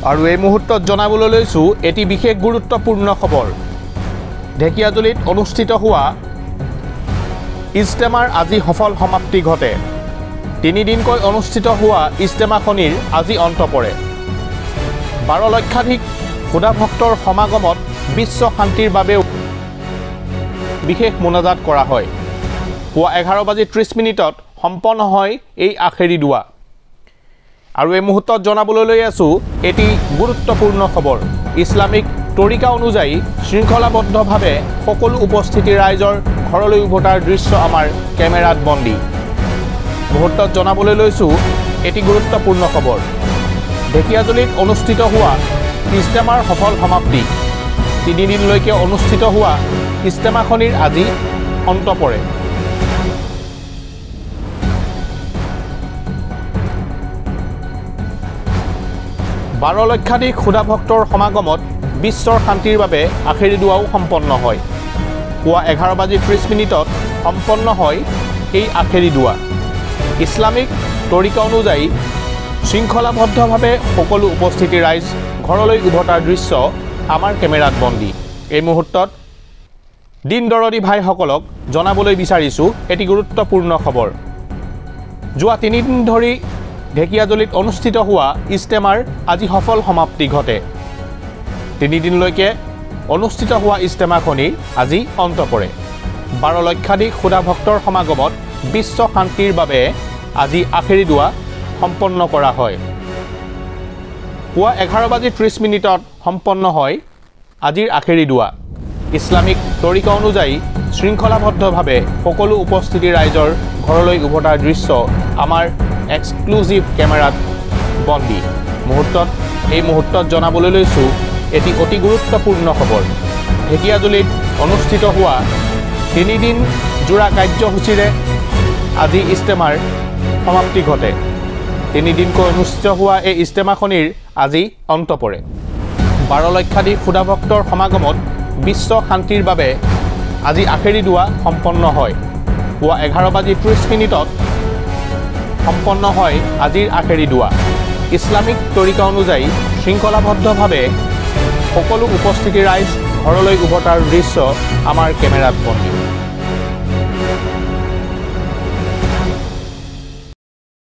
আৰু এই মুহূৰ্তত জনাবলৈ লৈছো এটি বিশেষ গুৰুত্বপূৰ্ণ খবৰ। ঢেকিয়াজুলিত অনুষ্ঠিত হোৱা ইজতেমাৰ আজি সফল সমাপ্তি ঘটে। 3 দিনকৈ অনুষ্ঠিত হোৱা ইজতেমাখনিৰ আজি অন্ত পৰে। 12 লক্ষাধিক খুদা ভক্তৰ সমাগমত বিশ্ব শান্তিৰ বাবেও বিশেষ মোনাজাত কৰা হয়। পুৱা 11:30 সম্পন্ন হয় এই আখেৰী দোৱা। আৰু এই মুহূৰ্তত জনাবলৈ লৈ আছো এটি গুৰুত্বপূৰ্ণ খবৰ। ইছলামিক তৰিকা অনুযায়ী শৃংখলাবদ্ধভাৱে সকলো উপস্থিতি ৰাইজৰ ঘৰলৈ উভতাৰ দৃশ্য আমাৰ কেমেৰাত বন্দী। মুহূৰ্তত জনাবলৈ লৈছো এটি গুৰুত্বপূৰ্ণ খবৰ। ঢেকিয়াজুলিত অনুষ্ঠিত হোৱা ইজতেমাৰ সফল সমাপ্তি। 3 দিনলৈকে অনুষ্ঠিত হোৱা ইজতেমাখনিৰ আজি অন্ত পৰে। বাৰ লক্ষাধিক খুদা ভক্তৰ সমাগমত বিশ্বৰ শান্তিৰ বাবে আখেৰী দোৱাও সম্পন্ন হয়। পুৱা 11:30 সম্পন্ন হয় এই আখেৰী দোৱা। ইছলামিক তৰিকা অনুযায়ী শৃংখলাবদ্ধভাৱে সকলো উপস্থিতি ৰাইজ ঘৰলৈ উভতাৰ দৃশ্য আমাৰ কেমেৰাত বন্দী। এই মুহূৰ্তত দিন দৰদী ভাইসকলক জনাবলৈ বিচাৰিছোঁ এটি গুৰুত্বপূৰ্ণ খবৰ। যোৱা 3 দিন ধৰি ঢেকিয়াজুলিত অনুষ্ঠিত হোৱা ইজতেমাৰ আজি সফল সমাপ্তি ঘটে। 3 দিনলৈকে অনুষ্ঠিত হোৱা ইজতেমাখনিৰ আজি অন্ত পৰে। 12 লক্ষাধিক খুদা ভক্তৰ সমাগমত বিশ্ব শান্তিৰ বাবে আজি আখেৰী দোৱা সম্পন্ন কৰা হয়। পুৱা 11:30 সম্পন্ন হয় আজিৰ আখেৰী দোৱা। ইছলামিক তৰিকা অনুযায়ী শৃংখলাবদ্ধভাৱে সকলো উপস্থিতি ৰাইজৰ ঘৰলৈ উভতাৰ দৃশ্য আমাৰ এক্সক্লুজিভ কেমেৰাত বন্দী। এই মুহূৰ্তত জনাবলৈ লৈছোঁ এটি অতি গুৰুত্বপূৰ্ণ খবৰ। ঢেকিয়াজুলিত অনুষ্ঠিত হোৱা 3 দিন জোৰা কাৰ্যসূচীৰে আজি ইজতেমাৰ সমাপ্তি ঘটে। 3 দিনকৈ অনুষ্ঠিত হোৱা এই ইজতেমাখনিৰ আজি অন্ত পৰে। 12 লক্ষাধিক খুদা ভক্তৰ সমাগমত বিশ্ব শান্তিৰ বাবে আজি আখেৰী দোৱা সম্পন্ন হয়। পুৱা 11:30 সম্পন্ন হয় আজিৰ আখেৰী দোৱা। ইছলামিক তৰিকা অনুযায়ী শৃংখলাবদ্ধভাৱে সকলো উপস্থিতি ৰাইজ ঘৰলৈ উভতাৰ দৃশ্য আমাৰ কেমেৰাত বন্দী।